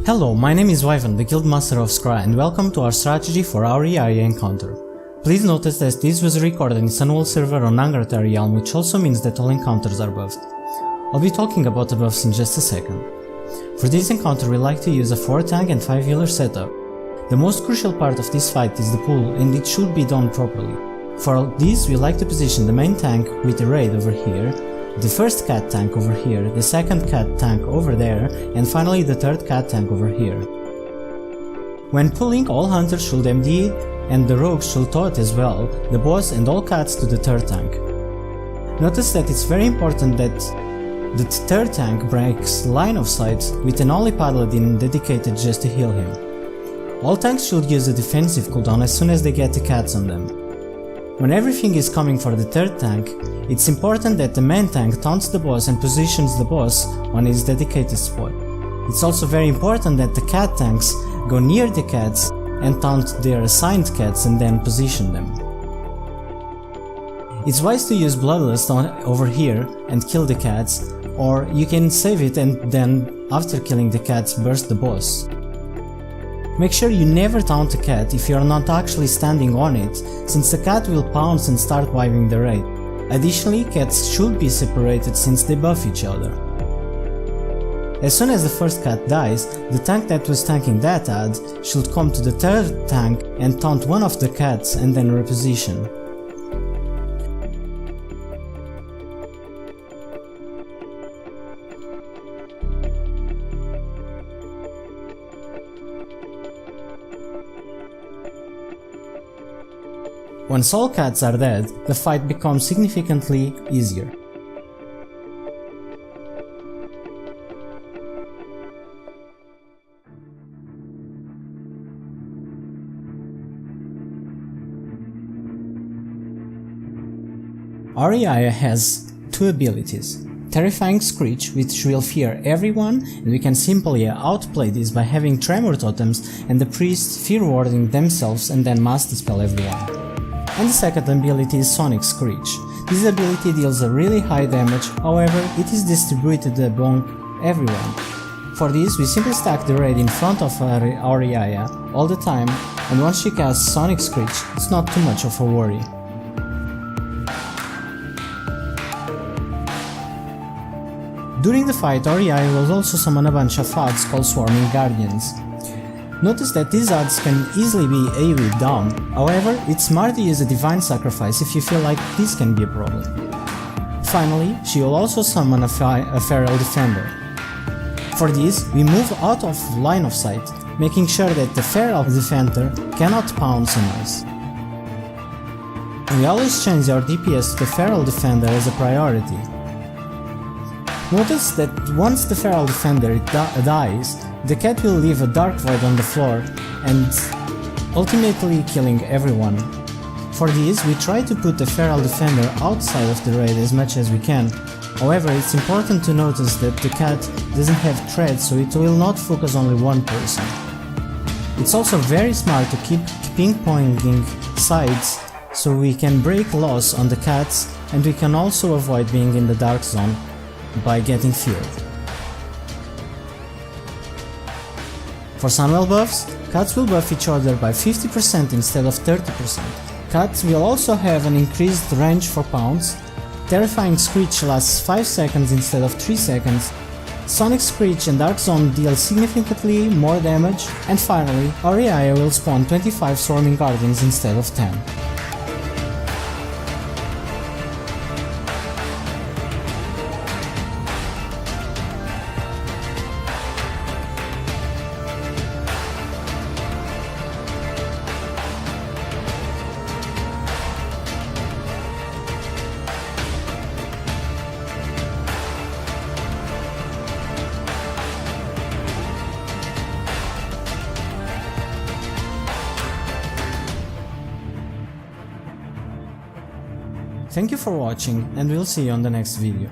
Hello, my name is Wyvern, the Guildmaster of Skra, and welcome to our strategy for Auriaya encounter. Please notice that this was recorded in Sunwell server on Angrathar realm, which also means that all encounters are buffed. I'll be talking about the buffs in just a second. For this encounter we like to use a 4 tank and 5 healer setup. The most crucial part of this fight is the pull, and it should be done properly. For this we like to position the main tank with the raid over here, the first cat tank over here, the second cat tank over there, and finally the third cat tank over here. When pulling, all hunters should MD and the rogues should tote as well, the boss and all cats to the third tank. Notice that it's very important that the third tank breaks line of sight with an only paladin dedicated just to heal him. All tanks should use a defensive cooldown as soon as they get the cats on them. When everything is coming for the third tank, it's important that the main tank taunts the boss and positions the boss on his dedicated spot. It's also very important that the cat tanks go near the cats and taunt their assigned cats and then position them. It's wise to use Bloodlust over here and kill the cats, or you can save it and then after killing the cats burst the boss. Make sure you never taunt a cat if you are not actually standing on it, since the cat will pounce and start wiping the raid. Additionally, cats should be separated since they buff each other. As soon as the first cat dies, the tank that was tanking that ad should come to the third tank and taunt one of the cats and then reposition. Once all cats are dead, the fight becomes significantly easier. Auriaya has two abilities: Terrifying Screech, which will fear everyone, and we can simply outplay this by having Tremor Totems and the priests fear warding themselves and then mass dispel everyone. And the second ability is Sonic Screech. This ability deals a really high damage, however it is distributed among everyone. For this we simply stack the raid in front of Auriaya all the time, and once she casts Sonic Screech it's not too much of a worry. During the fight Auriaya will also summon a bunch of adds called Swarming Guardians. Notice that these adds can easily be AoE'd down, however it's smart to use a Divine Sacrifice if you feel like this can be a problem. Finally, she will also summon a Feral Defender. For this, we move out of line of sight, making sure that the Feral Defender cannot pounce on us. We always change our DPS to the Feral Defender as a priority. Notice that once the Feral Defender dies, the cat will leave a dark void on the floor and ultimately killing everyone. For this, we try to put the Feral Defender outside of the raid as much as we can. However, it's important to notice that the cat doesn't have thread, so it will not focus only one person. It's also very smart to keep ping-ponging sides so we can break loss on the cats, and we can also avoid being in the dark zone by getting feared. For Sunwell buffs, cats will buff each other by 50% instead of 30%. Cats will also have an increased range for pounce, Terrifying Screech lasts 5 seconds instead of 3 seconds, Sonic Screech and Dark Zone deal significantly more damage, and finally, Auriaya will spawn 25 Swarming Guardians instead of 10. Thank you for watching, and we'll see you on the next video.